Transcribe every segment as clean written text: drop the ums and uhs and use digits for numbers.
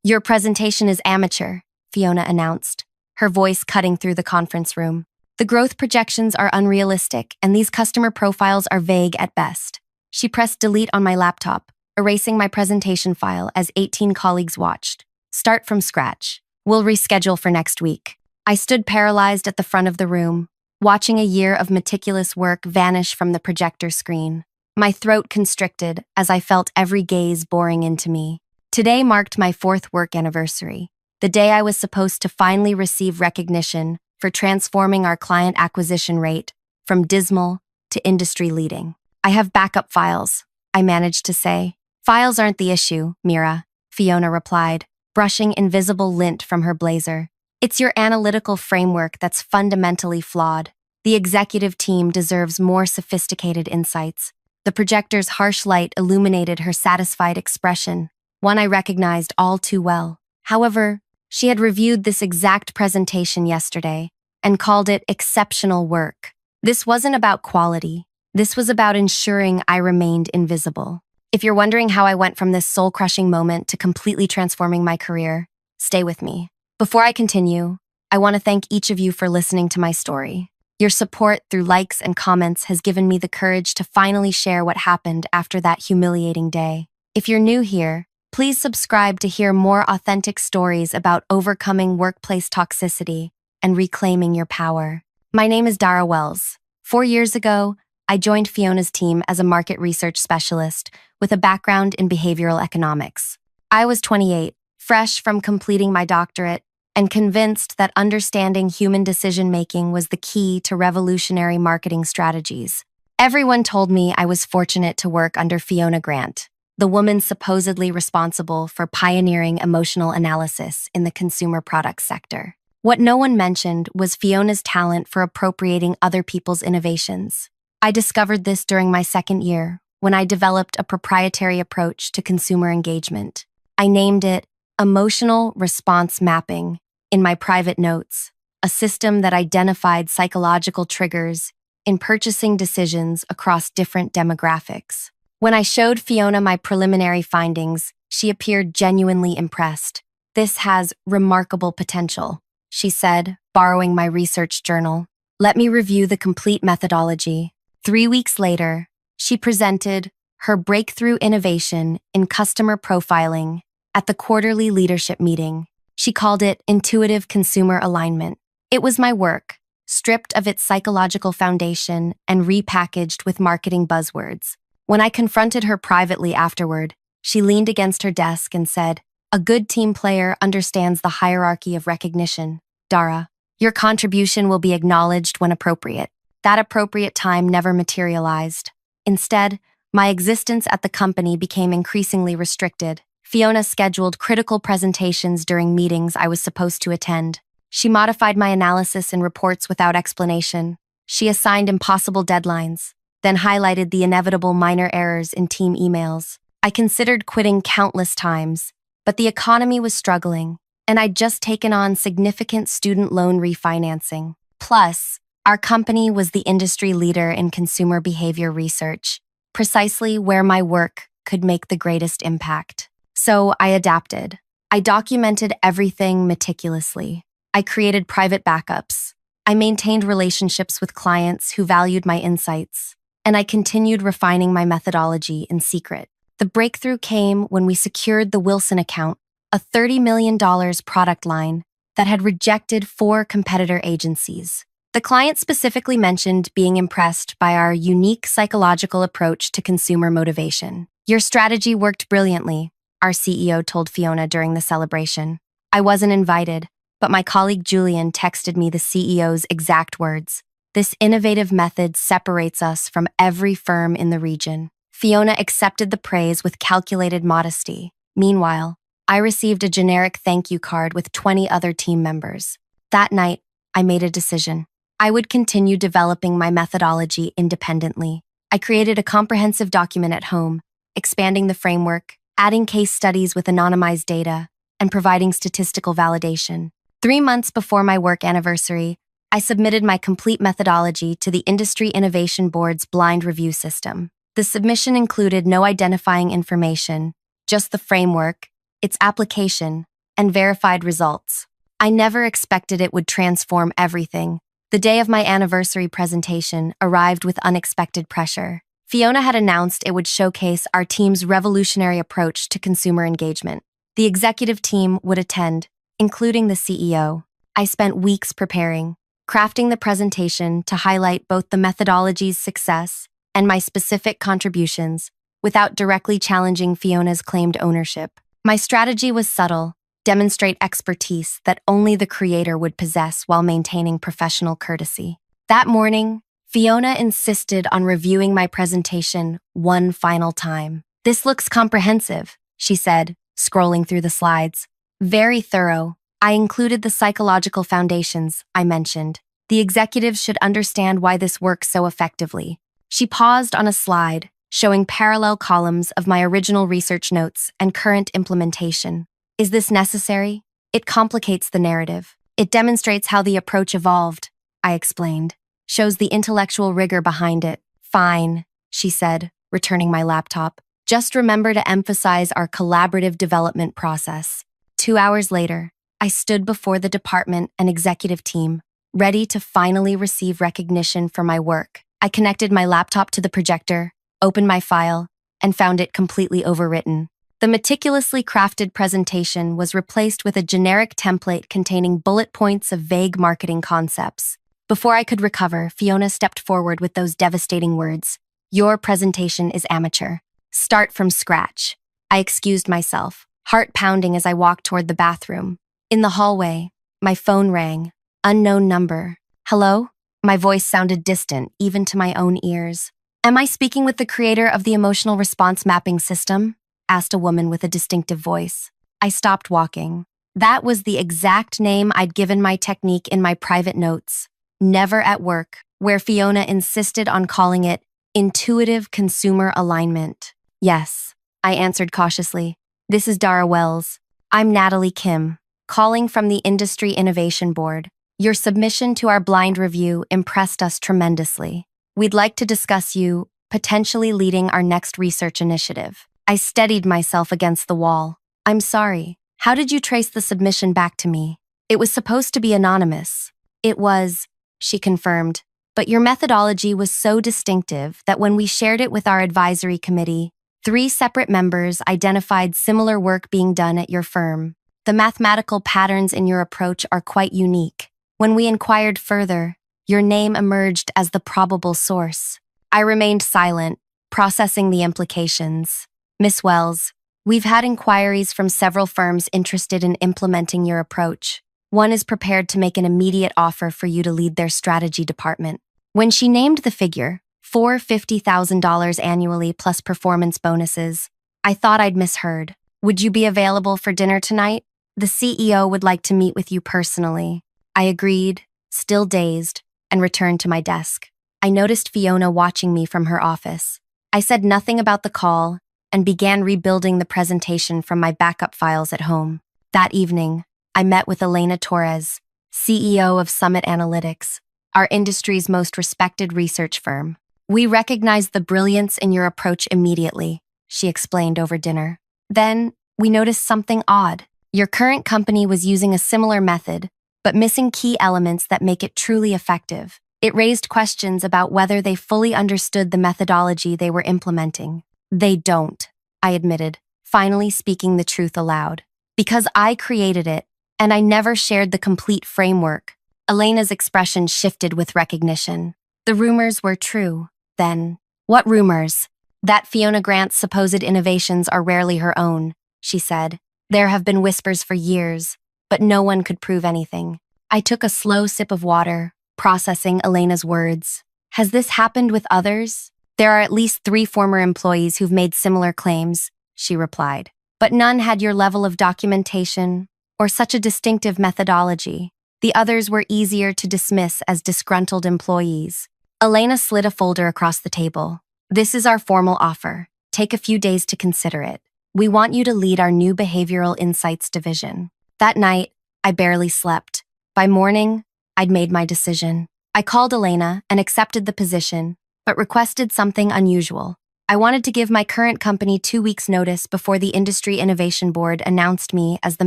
Your presentation is amateur, Fiona announced, her voice cutting through the conference room. The growth projections are unrealistic, and these customer profiles are vague at best. She pressed delete on my laptop, erasing my presentation file as 18 colleagues watched. Start from scratch. We'll reschedule for next week. I stood paralyzed at the front of the room, watching a year of meticulous work vanish from the projector screen. My throat constricted as I felt every gaze boring into me. Today marked my 4th work anniversary, the day I was supposed to finally receive recognition for transforming our client acquisition rate from dismal to industry-leading. I have backup files, I managed to say. Files aren't the issue, Mira, Fiona replied, brushing invisible lint from her blazer. It's your analytical framework that's fundamentally flawed. The executive team deserves more sophisticated insights. The projector's harsh light illuminated her satisfied expression, one I recognized all too well. However, she had reviewed this exact presentation yesterday and called it exceptional work. This wasn't about quality. This was about ensuring I remained invisible. If you're wondering how I went from this soul-crushing moment to completely transforming my career, stay with me. Before I continue, I want to thank each of you for listening to my story. Your support through likes and comments has given me the courage to finally share what happened after that humiliating day. If you're new here, please subscribe to hear more authentic stories about overcoming workplace toxicity and reclaiming your power. My name is Dara Wells. 4 years ago, I joined Fiona's team as a market research specialist with a background in behavioral economics. I was 28, fresh from completing my doctorate, and convinced that understanding human decision-making was the key to revolutionary marketing strategies. Everyone told me I was fortunate to work under Fiona Grant, the woman supposedly responsible for pioneering emotional analysis in the consumer products sector. What no one mentioned was Fiona's talent for appropriating other people's innovations. I discovered this during my 2nd year, when I developed a proprietary approach to consumer engagement. I named it Emotional Response Mapping in my private notes, a system that identified psychological triggers in purchasing decisions across different demographics. When I showed Fiona my preliminary findings, she appeared genuinely impressed. "This has remarkable potential," she said, borrowing my research journal. "Let me review the complete methodology." 3 weeks later, she presented her breakthrough innovation in customer profiling at the quarterly leadership meeting. She called it intuitive consumer alignment. It was my work, stripped of its psychological foundation and repackaged with marketing buzzwords. When I confronted her privately afterward, she leaned against her desk and said, "A good team player understands the hierarchy of recognition. Dara, your contribution will be acknowledged when appropriate." That appropriate time never materialized. Instead, my existence at the company became increasingly restricted. Fiona scheduled critical presentations during meetings I was supposed to attend. She modified my analysis and reports without explanation. She assigned impossible deadlines, then highlighted the inevitable minor errors in team emails. I considered quitting countless times, but the economy was struggling, and I'd just taken on significant student loan refinancing. Plus, our company was the industry leader in consumer behavior research, precisely where my work could make the greatest impact. So I adapted. I documented everything meticulously. I created private backups. I maintained relationships with clients who valued my insights, and I continued refining my methodology in secret. The breakthrough came when we secured the Wilson account, a $30 million product line that had rejected 4 competitor agencies. The client specifically mentioned being impressed by our unique psychological approach to consumer motivation. "Your strategy worked brilliantly," our CEO told Fiona during the celebration. I wasn't invited, but my colleague Julian texted me the CEO's exact words. "This innovative method separates us from every firm in the region." Fiona accepted the praise with calculated modesty. Meanwhile, I received a generic thank you card with 20 other team members. That night, I made a decision. I would continue developing my methodology independently. I created a comprehensive document at home, expanding the framework, adding case studies with anonymized data, and providing statistical validation. 3 months before my work anniversary, I submitted my complete methodology to the Industry Innovation Board's blind review system. The submission included no identifying information, just the framework, its application, and verified results. I never expected it would transform everything. The day of my anniversary presentation arrived with unexpected pressure. Fiona had announced it would showcase our team's revolutionary approach to consumer engagement. The executive team would attend, including the CEO. I spent weeks preparing, crafting the presentation to highlight both the methodology's success and my specific contributions without directly challenging Fiona's claimed ownership. My strategy was subtle: demonstrate expertise that only the creator would possess while maintaining professional courtesy. That morning, Fiona insisted on reviewing my presentation one final time. "This looks comprehensive," she said, scrolling through the slides. "Very thorough. I included the psychological foundations I mentioned. The executives should understand why this works so effectively." She paused on a slide, showing parallel columns of my original research notes and current implementation. "Is this necessary? It complicates the narrative. It demonstrates how the approach evolved," I explained. "Shows the intellectual rigor behind it." "Fine," she said, returning my laptop. "Just remember to emphasize our collaborative development process." 2 hours later, I stood before the department and executive team, ready to finally receive recognition for my work. I connected my laptop to the projector, opened my file, and found it completely overwritten. The meticulously crafted presentation was replaced with a generic template containing bullet points of vague marketing concepts. Before I could recover, Fiona stepped forward with those devastating words: "Your presentation is amateur. Start from scratch." I excused myself, heart pounding as I walked toward the bathroom. In the hallway, my phone rang. Unknown number. "Hello?" My voice sounded distant, even to my own ears. "Am I speaking with the creator of the emotional response mapping system?" asked a woman with a distinctive voice. I stopped walking. That was the exact name I'd given my technique in my private notes. Never at work, where Fiona insisted on calling it intuitive consumer alignment. "Yes," I answered cautiously. "This is Dara Wells. I'm Natalie Kim, calling from the Industry Innovation Board. Your submission to our blind review impressed us tremendously. We'd like to discuss you potentially leading our next research initiative." I steadied myself against the wall. "I'm sorry. How did you trace the submission back to me?" "It was supposed to be anonymous." "It was," she confirmed, "but your methodology was so distinctive that when we shared it with our advisory committee, 3 separate members identified similar work being done at your firm. The mathematical patterns in your approach are quite unique. When we inquired further, your name emerged as the probable source." I remained silent, processing the implications. "Miss Wells, we've had inquiries from several firms interested in implementing your approach. One is prepared to make an immediate offer for you to lead their strategy department." When she named the figure, $450,000 annually plus performance bonuses, I thought I'd misheard. "Would you be available for dinner tonight? The CEO would like to meet with you personally." I agreed, still dazed, and returned to my desk. I noticed Fiona watching me from her office. I said nothing about the call and began rebuilding the presentation from my backup files at home. That evening, I met with Elena Torres, CEO of Summit Analytics, our industry's most respected research firm. "We recognized the brilliance in your approach immediately," she explained over dinner. "Then, we noticed something odd. Your current company was using a similar method, but missing key elements that make it truly effective. It raised questions about whether they fully understood the methodology they were implementing." "They don't," I admitted, finally speaking the truth aloud. "Because I created it, and I never shared the complete framework." Elena's expression shifted with recognition. "The rumors were true, then." "What rumors?" "That Fiona Grant's supposed innovations are rarely her own," she said. "There have been whispers for years, but no one could prove anything." I took a slow sip of water, processing Elena's words. "Has this happened with others?" "There are at least 3 former employees who've made similar claims," she replied. "But none had your level of documentation or such a distinctive methodology. The others were easier to dismiss as disgruntled employees." Elena slid a folder across the table. "This is our formal offer. Take a few days to consider it. We want you to lead our new Behavioral Insights division." That night, I barely slept. By morning, I'd made my decision. I called Elena and accepted the position, but requested something unusual: I wanted to give my current company 2 weeks' notice before the Industry Innovation Board announced me as the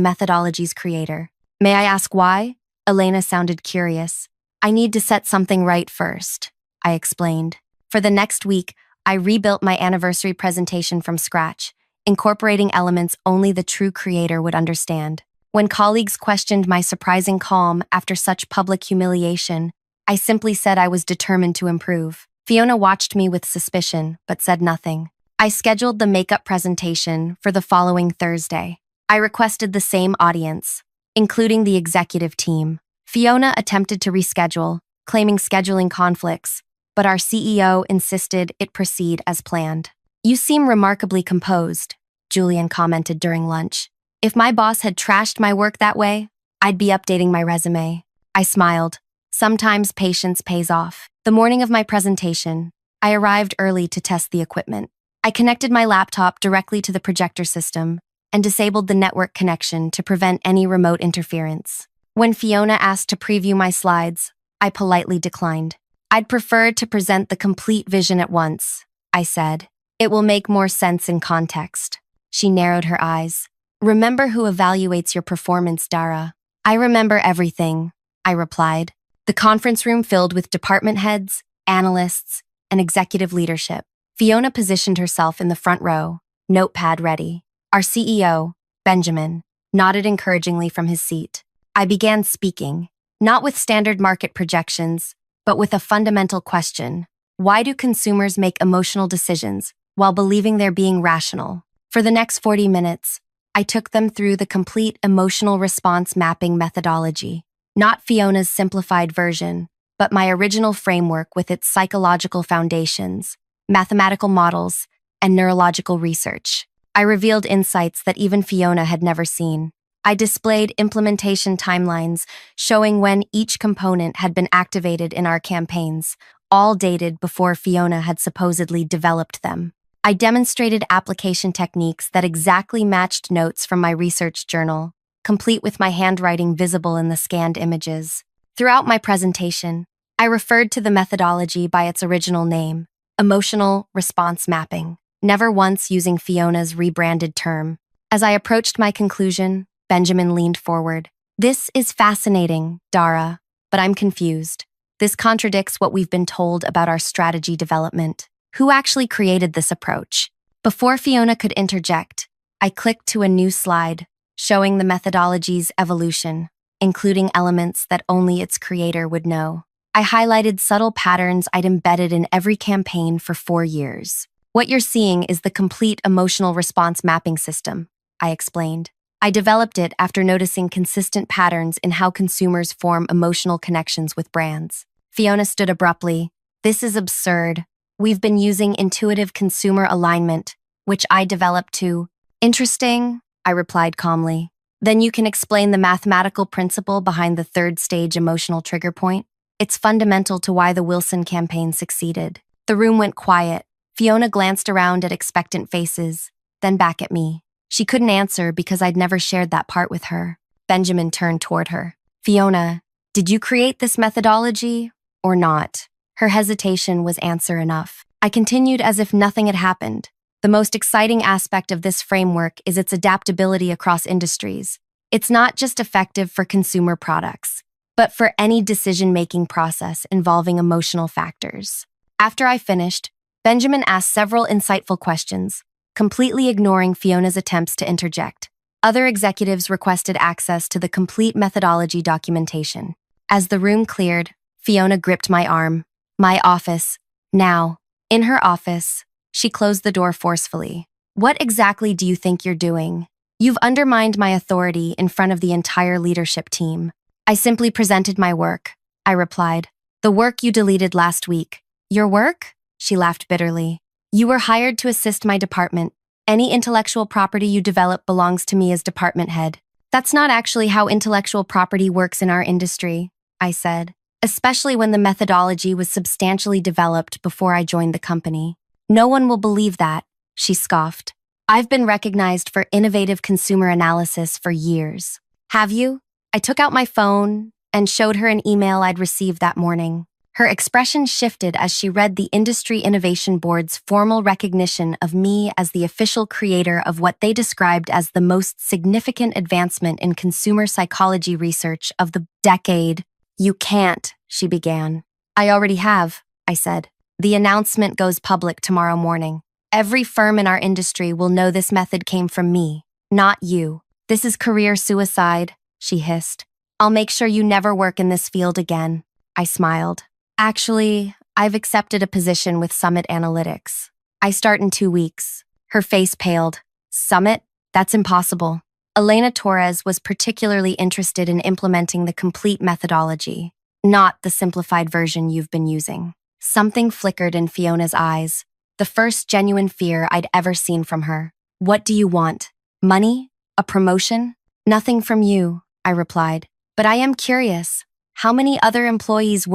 methodology's creator. May I ask why? Elena sounded curious. I need to set something right first, I explained. For the next week, I rebuilt my anniversary presentation from scratch, incorporating elements only the true creator would understand. When colleagues questioned my surprising calm after such public humiliation, I simply said I was determined to improve. Fiona watched me with suspicion, but said nothing. I scheduled the makeup presentation for the following Thursday. I requested the same audience, including the executive team. Fiona attempted to reschedule, claiming scheduling conflicts, but our CEO insisted it proceed as planned. You seem remarkably composed, Julian commented during lunch. If my boss had trashed my work that way, I'd be updating my resume. I smiled. Sometimes patience pays off. The morning of my presentation, I arrived early to test the equipment. I connected my laptop directly to the projector system and disabled the network connection to prevent any remote interference. When Fiona asked to preview my slides, I politely declined. I'd prefer to present the complete vision at once, I said. It will make more sense in context. She narrowed her eyes. Remember who evaluates your performance, Dara. I remember everything, I replied. The conference room filled with department heads, analysts, and executive leadership. Fiona positioned herself in the front row, notepad ready. Our CEO, Benjamin, nodded encouragingly from his seat. I began speaking, not with standard market projections, but with a fundamental question. Why do consumers make emotional decisions while believing they're being rational? For the next 40 minutes, I took them through the complete emotional response mapping methodology. Not Fiona's simplified version, but my original framework with its psychological foundations, mathematical models, and neurological research. I revealed insights that even Fiona had never seen. I displayed implementation timelines showing when each component had been activated in our campaigns, all dated before Fiona had supposedly developed them. I demonstrated application techniques that exactly matched notes from my research journal, complete with my handwriting visible in the scanned images. Throughout my presentation, I referred to the methodology by its original name, emotional response mapping, never once using Fiona's rebranded term. As I approached my conclusion, Benjamin leaned forward. This is fascinating, Dara, but I'm confused. This contradicts what we've been told about our strategy development. Who actually created this approach? Before Fiona could interject, I clicked to a new slide, showing the methodology's evolution, including elements that only its creator would know. I highlighted subtle patterns I'd embedded in every campaign for 4 years. What you're seeing is the complete emotional response mapping system, I explained. I developed it after noticing consistent patterns in how consumers form emotional connections with brands. Fiona stood abruptly. This is absurd. We've been using intuitive consumer alignment, which I developed too. Interesting, I replied calmly. Then you can explain the mathematical principle behind the third stage emotional trigger point? It's fundamental to why the Wilson campaign succeeded. The room went quiet. Fiona glanced around at expectant faces, then back at me. She couldn't answer because I'd never shared that part with her. Benjamin turned toward her. Fiona, did you create this methodology or not? Her hesitation was answer enough. I continued as if nothing had happened. The most exciting aspect of this framework is its adaptability across industries. It's not just effective for consumer products, but for any decision-making process involving emotional factors. After I finished, Benjamin asked several insightful questions, completely ignoring Fiona's attempts to interject. Other executives requested access to the complete methodology documentation. As the room cleared, Fiona gripped my arm. My office. Now. In her office, she closed the door forcefully. What exactly do you think you're doing? You've undermined my authority in front of the entire leadership team. I simply presented my work, I replied. The work you deleted last week. Your work? She laughed bitterly. You were hired to assist my department. Any intellectual property you develop belongs to me as department head. That's not actually how intellectual property works in our industry, I said, especially when the methodology was substantially developed before I joined the company. No one will believe that, she scoffed. I've been recognized for innovative consumer analysis for years. Have you? I took out my phone and showed her an email I'd received that morning. Her expression shifted as she read the Industry Innovation Board's formal recognition of me as the official creator of what they described as the most significant advancement in consumer psychology research of the decade. "You can't," she began. "I already have," I said. "The announcement goes public tomorrow morning. Every firm in our industry will know this method came from me, not you. This is career suicide," she hissed. "I'll make sure you never work in this field again." I smiled. "Actually, I've accepted a position with Summit Analytics. I start in 2 weeks." Her face paled. "Summit? That's impossible." Elena Torres was particularly interested in implementing the complete methodology, not the simplified version you've been using. Something flickered in Fiona's eyes, the first genuine fear I'd ever seen from her. "What do you want? Money? A promotion?" "Nothing from you," I replied. "But I am curious. How many other employees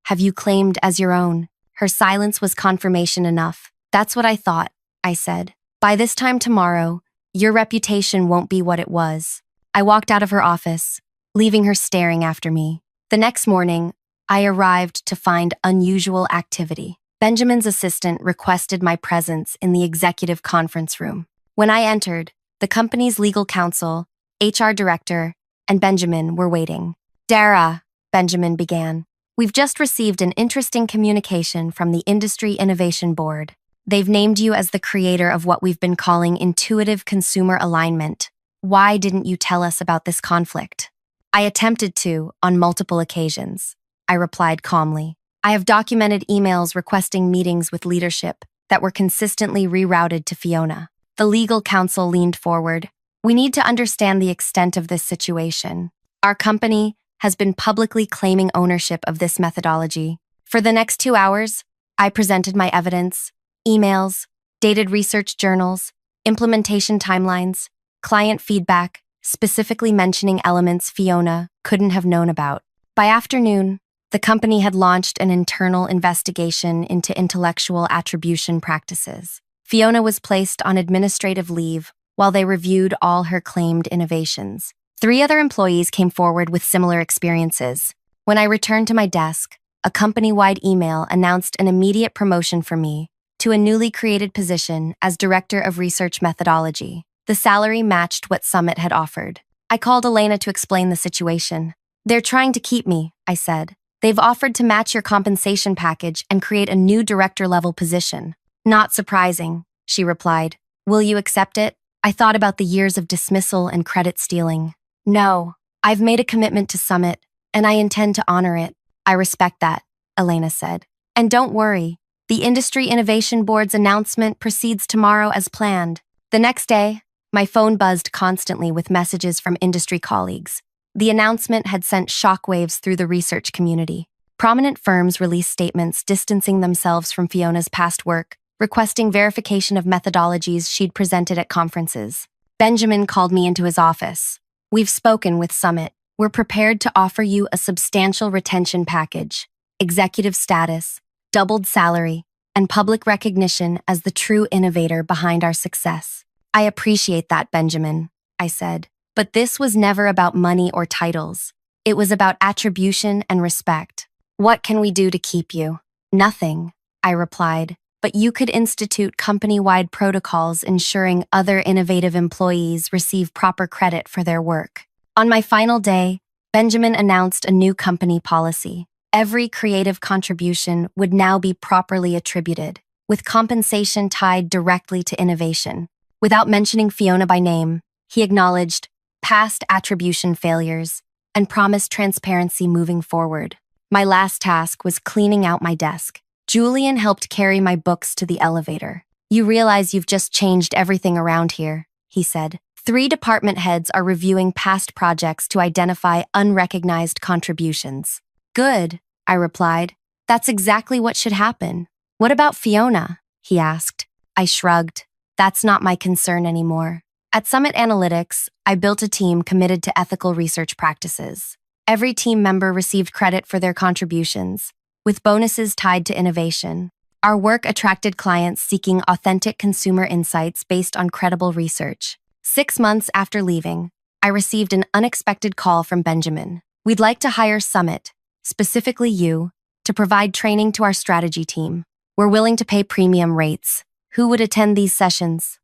have you claimed as your own?" Her silence was confirmation enough. "That's what I thought," I said. "By this time tomorrow, your reputation won't be what it was." I walked out of her office, leaving her staring after me. The next morning, I arrived to find unusual activity. Benjamin's assistant requested my presence in the executive conference room. When I entered, the company's legal counsel, HR director, and Benjamin were waiting. "Dara," Benjamin began, "we've just received an interesting communication from the Industry Innovation Board. They've named you as the creator of what we've been calling intuitive consumer alignment. Why didn't you tell us about this conflict?" "I attempted to, on multiple occasions," I replied calmly. "I have documented emails requesting meetings with leadership that were consistently rerouted to Fiona." The legal counsel leaned forward. "We need to understand the extent of this situation. Our company has been publicly claiming ownership of this methodology. For the next 2 hours, I presented my evidence, emails, dated research journals, implementation timelines, client feedback, specifically mentioning elements Fiona couldn't have known about. By afternoon, the company had launched an internal investigation into intellectual attribution practices. Fiona was placed on administrative leave while they reviewed all her claimed innovations. 3 other employees came forward with similar experiences. When I returned to my desk, a company-wide email announced an immediate promotion for me to a newly created position as Director of Research Methodology. The salary matched what Summit had offered. I called Elena to explain the situation. "They're trying to keep me," I said. "They've offered to match your compensation package and create a new director-level position." "Not surprising," she replied. "Will you accept it?" I thought about the years of dismissal and credit stealing. "No, I've made a commitment to Summit, and I intend to honor it." "I respect that," Elena said. "And don't worry, the Industry Innovation Board's announcement proceeds tomorrow as planned." The next day, my phone buzzed constantly with messages from industry colleagues. The announcement had sent shockwaves through the research community. Prominent firms released statements distancing themselves from Fiona's past work, requesting verification of methodologies she'd presented at conferences. Benjamin called me into his office. "We've spoken with Summit. We're prepared to offer you a substantial retention package, executive status, doubled salary, and public recognition as the true innovator behind our success." "I appreciate that, Benjamin," I said. "But this was never about money or titles. It was about attribution and respect." "What can we do to keep you?" "Nothing," I replied. "But you could institute company-wide protocols ensuring other innovative employees receive proper credit for their work." On my final day, Benjamin announced a new company policy. Every creative contribution would now be properly attributed, with compensation tied directly to innovation. Without mentioning Fiona by name, he acknowledged past attribution failures and promised transparency moving forward. My last task was cleaning out my desk. Julian helped carry my books to the elevator. "You realize you've just changed everything around here," he said. 3 department heads are reviewing past projects to identify unrecognized contributions." "Good," I replied. "That's exactly what should happen." "What about Fiona?" he asked. I shrugged. "That's not my concern anymore." At Summit Analytics, I built a team committed to ethical research practices. Every team member received credit for their contributions, with bonuses tied to innovation. Our work attracted clients seeking authentic consumer insights based on credible research. 6 months after leaving, I received an unexpected call from Benjamin. "We'd like to hire Summit, specifically you, to provide training to our strategy team. We're willing to pay premium rates. Who would attend these sessions?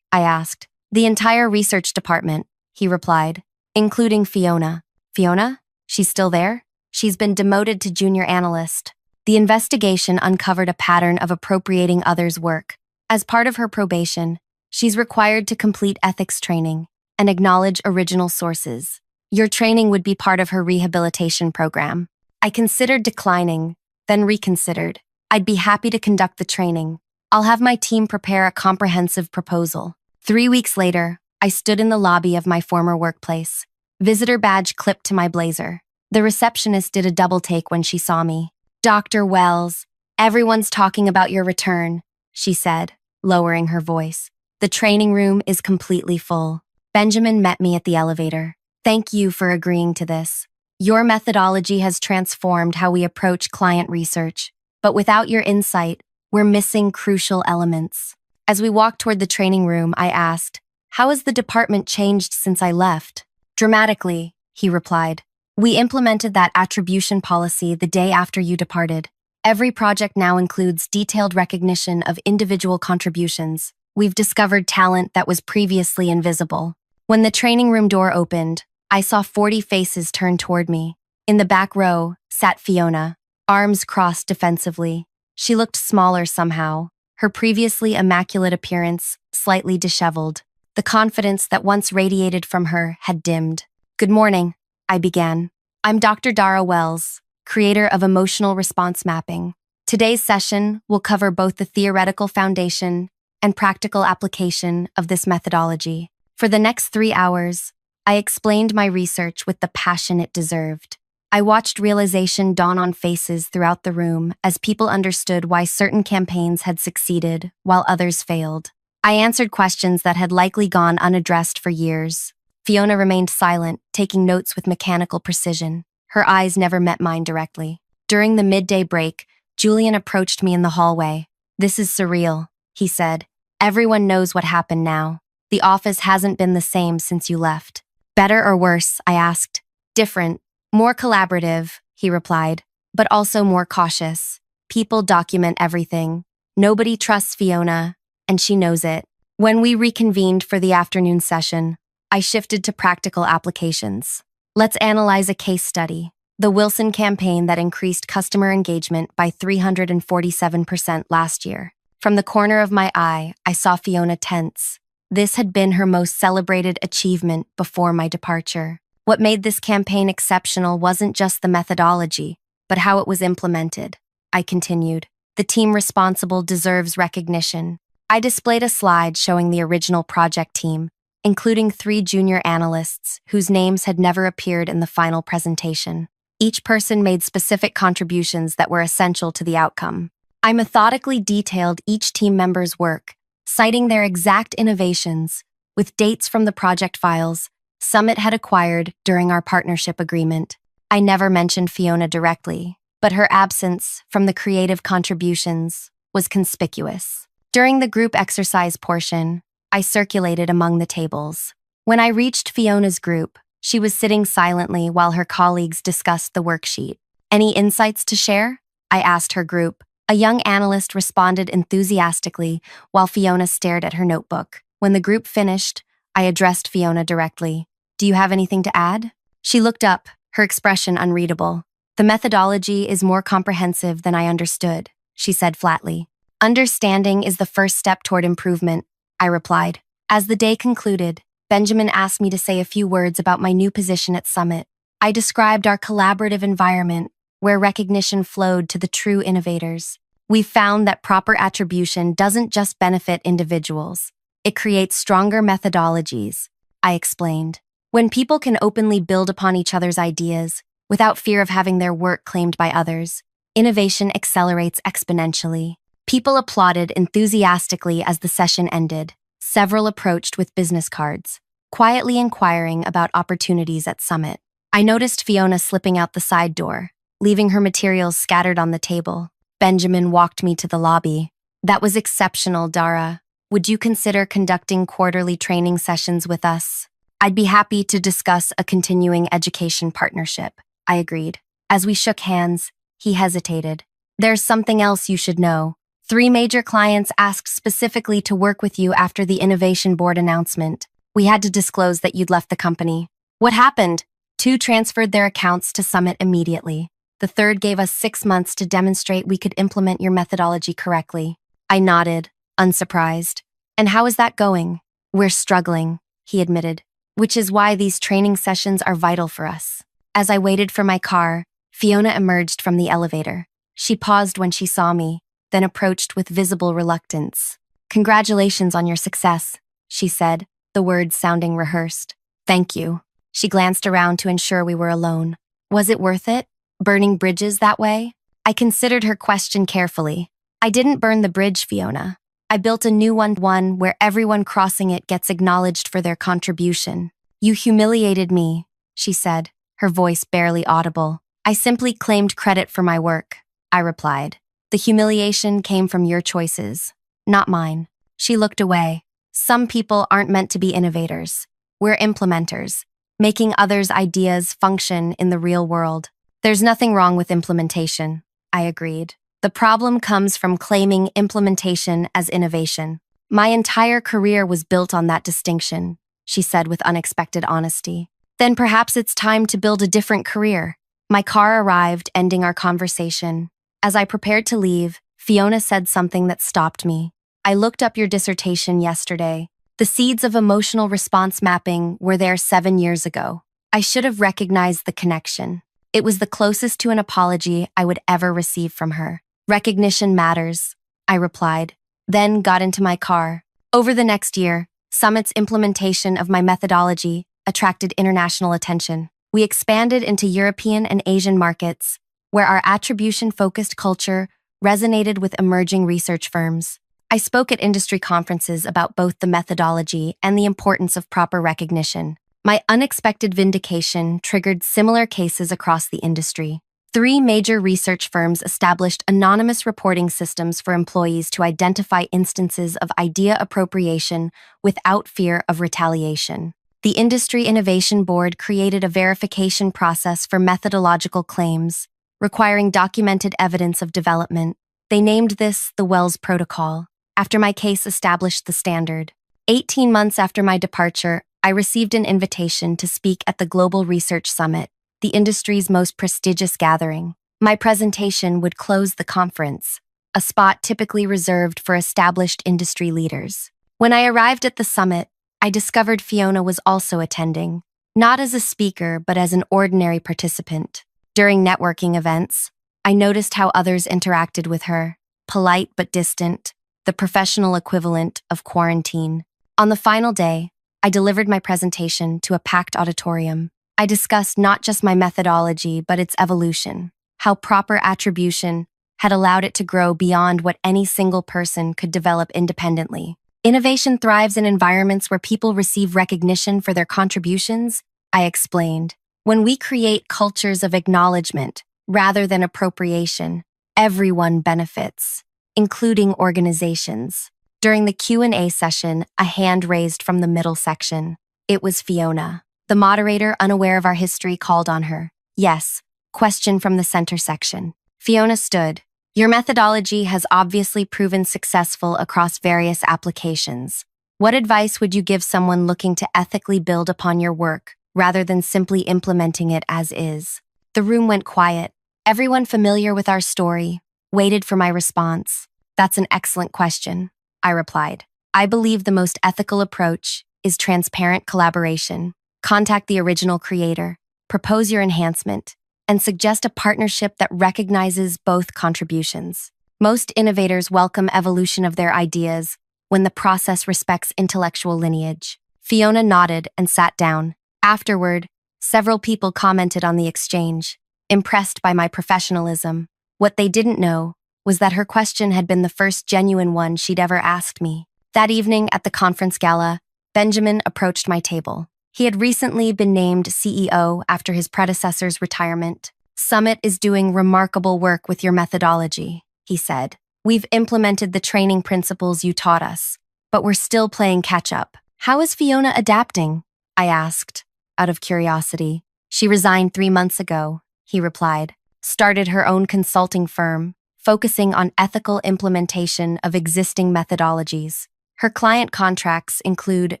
I asked. The entire research department, he replied, including Fiona. Fiona? She's still there? She's been demoted to junior analyst. The investigation uncovered a pattern of appropriating others' work. As part of her probation, she's required to complete ethics training and acknowledge original sources. Your training would be part of her rehabilitation program. I considered declining, then reconsidered. I'd be happy to conduct the training. I'll have my team prepare a comprehensive proposal. 3 weeks later, I stood in the lobby of my former workplace. Visitor badge clipped to my blazer. The receptionist did a double take when she saw me. Dr. Wells, everyone's talking about your return, she said, lowering her voice. The training room is completely full. Benjamin met me at the elevator. Thank you for agreeing to this. Your methodology has transformed how we approach client research, but without your insight, we're missing crucial elements. As we walked toward the training room, I asked, how has the department changed since I left? Dramatically, he replied. We implemented that attribution policy the day after you departed. Every project now includes detailed recognition of individual contributions. We've discovered talent that was previously invisible. When the training room door opened, I saw 40 faces turn toward me. In the back row sat Fiona, arms crossed defensively. She looked smaller somehow, her previously immaculate appearance slightly disheveled. The confidence that once radiated from her had dimmed. Good morning, I began. I'm Dr. Dara Wells, creator of emotional response mapping. Today's session will cover both the theoretical foundation and practical application of this methodology. For the next 3 hours, I explained my research with the passion it deserved. I watched realization dawn on faces throughout the room as people understood why certain campaigns had succeeded while others failed. I answered questions that had likely gone unaddressed for years. Fiona remained silent, taking notes with mechanical precision. Her eyes never met mine directly. During the midday break, Julian approached me in the hallway. This is surreal, he said. Everyone knows what happened now. The office hasn't been the same since you left. Better or worse, I asked. Different. More collaborative, he replied, but also more cautious. People document everything. Nobody trusts Fiona, and she knows it. When we reconvened for the afternoon session, I shifted to practical applications. Let's analyze a case study. The Wilson campaign that increased customer engagement by 347% last year. From the corner of my eye, I saw Fiona tense. This had been her most celebrated achievement before my departure. What made this campaign exceptional wasn't just the methodology, but how it was implemented. I continued. The team responsible deserves recognition. I displayed a slide showing the original project team, including 3 junior analysts whose names had never appeared in the final presentation. Each person made specific contributions that were essential to the outcome. I methodically detailed each team member's work, citing their exact innovations, with dates from the project files Summit had acquired during our partnership agreement. I never mentioned Fiona directly, but her absence from the creative contributions was conspicuous. During the group exercise portion, I circulated among the tables. When I reached Fiona's group, she was sitting silently while her colleagues discussed the worksheet. Any insights to share? I asked her group. A young analyst responded enthusiastically while Fiona stared at her notebook. When the group finished, I addressed Fiona directly. Do you have anything to add? She looked up, her expression unreadable. The methodology is more comprehensive than I understood, she said flatly. Understanding is the first step toward improvement, I replied. As the day concluded, Benjamin asked me to say a few words about my new position at Summit. I described our collaborative environment, where recognition flowed to the true innovators. We found that proper attribution doesn't just benefit individuals. It creates stronger methodologies, I explained. When people can openly build upon each other's ideas, without fear of having their work claimed by others, innovation accelerates exponentially. People applauded enthusiastically as the session ended. Several approached with business cards, quietly inquiring about opportunities at Summit. I noticed Fiona slipping out the side door, leaving her materials scattered on the table. Benjamin walked me to the lobby. That was exceptional, Dara. Would you consider conducting quarterly training sessions with us? I'd be happy to discuss a continuing education partnership, I agreed. As we shook hands, He hesitated. There's something else you should know. 3 major clients asked specifically to work with you after the Innovation Board announcement. We had to disclose that you'd left the company. What happened? 2 transferred their accounts to Summit immediately. The third gave us 6 months to demonstrate we could implement your methodology correctly. I nodded, unsurprised. And how is that going? We're struggling, he admitted, which is why these training sessions are vital for us. As I waited for my car, Fiona emerged from the elevator. She paused when she saw me, then approached with visible reluctance. Congratulations on your success, she said, the words sounding rehearsed. Thank you. She glanced around to ensure we were alone. Was it worth it? Burning bridges that way? I considered her question carefully. I didn't burn the bridge, Fiona. I built a new one where everyone crossing it gets acknowledged for their contribution. You humiliated me, she said, her voice barely audible. I simply claimed credit for my work, I replied. The humiliation came from your choices, not mine. She looked away. Some people aren't meant to be innovators. We're implementers, making others' ideas function in the real world. There's nothing wrong with implementation, I agreed. The problem comes from claiming implementation as innovation. My entire career was built on that distinction, she said with unexpected honesty. Then perhaps it's time to build a different career. My car arrived, ending our conversation. As I prepared to leave, Fiona said something that stopped me. I looked up your dissertation yesterday. The seeds of emotional response mapping were there 7 years ago. I should have recognized the connection. It was the closest to an apology I would ever receive from her. Recognition matters, I replied, then got into my car. Over the next year, Summit's implementation of my methodology attracted international attention. We expanded into European and Asian markets, where our attribution-focused culture resonated with emerging research firms. I spoke at industry conferences about both the methodology and the importance of proper recognition. My unexpected vindication triggered similar cases across the industry. 3 major research firms established anonymous reporting systems for employees to identify instances of idea appropriation without fear of retaliation. The Industry Innovation Board created a verification process for methodological claims, requiring documented evidence of development. They named this the Wells Protocol, after my case established the standard. 18 months after my departure, I received an invitation to speak at the Global Research Summit, the industry's most prestigious gathering. My presentation would close the conference, a spot typically reserved for established industry leaders. When I arrived at the summit, I discovered Fiona was also attending, not as a speaker but as an ordinary participant. During networking events, I noticed how others interacted with her, polite but distant, the professional equivalent of quarantine. On the final day, I delivered my presentation to a packed auditorium. I discussed not just my methodology, but its evolution, how proper attribution had allowed it to grow beyond what any single person could develop independently. Innovation thrives in environments where people receive recognition for their contributions, I explained. When we create cultures of acknowledgement rather than appropriation, everyone benefits, including organizations. During the Q&A session, a hand raised from the middle section. It was Fiona. The moderator, unaware of our history, called on her. Yes, question from the center section. Fiona stood. Your methodology has obviously proven successful across various applications. What advice would you give someone looking to ethically build upon your work, rather than simply implementing it as is? The room went quiet. Everyone familiar with our story waited for my response. That's an excellent question, I replied. I believe the most ethical approach is transparent collaboration. Contact the original creator, propose your enhancement, and suggest a partnership that recognizes both contributions. Most innovators welcome evolution of their ideas when the process respects intellectual lineage. Fiona nodded and sat down. Afterward, several people commented on the exchange, impressed by my professionalism. What they didn't know was that her question had been the first genuine one she'd ever asked me. That evening at the conference gala, Benjamin approached my table. He had recently been named CEO after his predecessor's retirement. Summit is doing remarkable work with your methodology, he said. We've implemented the training principles you taught us, but we're still playing catch-up. How is Fiona adapting? I asked, out of curiosity. She resigned 3 months ago, he replied. started her own consulting firm, focusing on ethical implementation of existing methodologies. Her client contracts include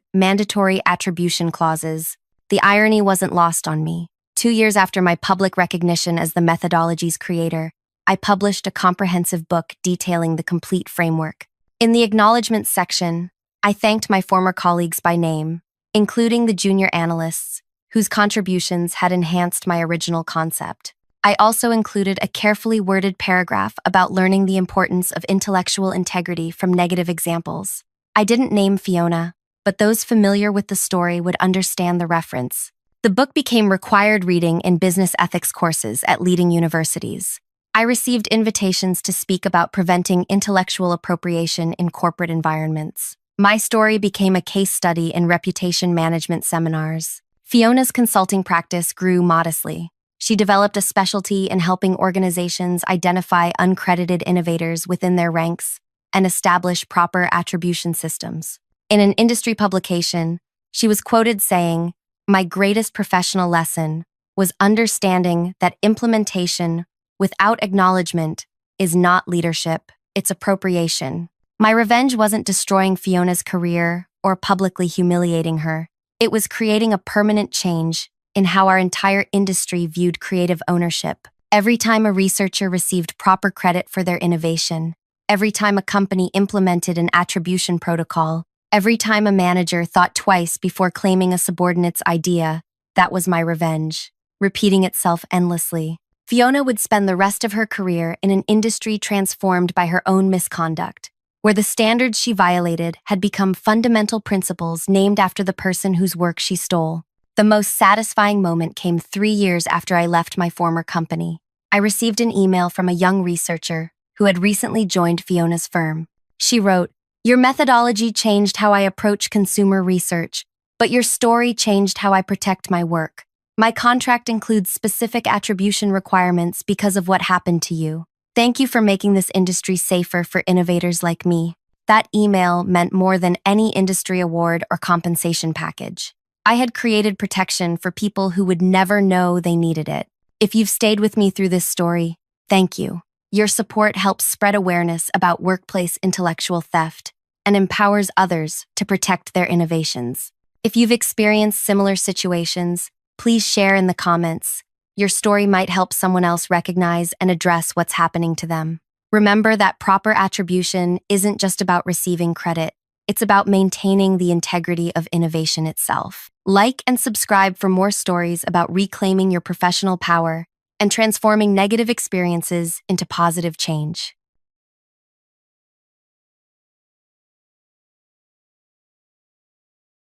mandatory attribution clauses. The irony wasn't lost on me. 2 years after my public recognition as the methodology's creator, I published a comprehensive book detailing the complete framework. In the acknowledgments section, I thanked my former colleagues by name, including the junior analysts, whose contributions had enhanced my original concept. I also included a carefully worded paragraph about learning the importance of intellectual integrity from negative examples. I didn't name Fiona, but those familiar with the story would understand the reference. The book became required reading in business ethics courses at leading universities. I received invitations to speak about preventing intellectual appropriation in corporate environments. My story became a case study in reputation management seminars. Fiona's consulting practice grew modestly. She developed a specialty in helping organizations identify uncredited innovators within their ranks and establish proper attribution systems. In an industry publication, she was quoted saying, "My greatest professional lesson was understanding that implementation without acknowledgement is not leadership, it's appropriation." My revenge wasn't destroying Fiona's career or publicly humiliating her. It was creating a permanent change in how our entire industry viewed creative ownership. Every time a researcher received proper credit for their innovation, every time a company implemented an attribution protocol, every time a manager thought twice before claiming a subordinate's idea, that was my revenge, repeating itself endlessly. Fiona would spend the rest of her career in an industry transformed by her own misconduct, where the standards she violated had become fundamental principles named after the person whose work she stole. The most satisfying moment came 3 years after I left my former company. I received an email from a young researcher who had recently joined Fiona's firm. She wrote, "Your methodology changed how I approach consumer research, but your story changed how I protect my work. My contract includes specific attribution requirements because of what happened to you. Thank you for making this industry safer for innovators like me." That email meant more than any industry award or compensation package. I had created protection for people who would never know they needed it. If you've stayed with me through this story, thank you. Your support helps spread awareness about workplace intellectual theft and empowers others to protect their innovations. If you've experienced similar situations, please share in the comments. Your story might help someone else recognize and address what's happening to them. Remember that proper attribution isn't just about receiving credit. It's about maintaining the integrity of innovation itself. Like and subscribe for more stories about reclaiming your professional power and transforming negative experiences into positive change.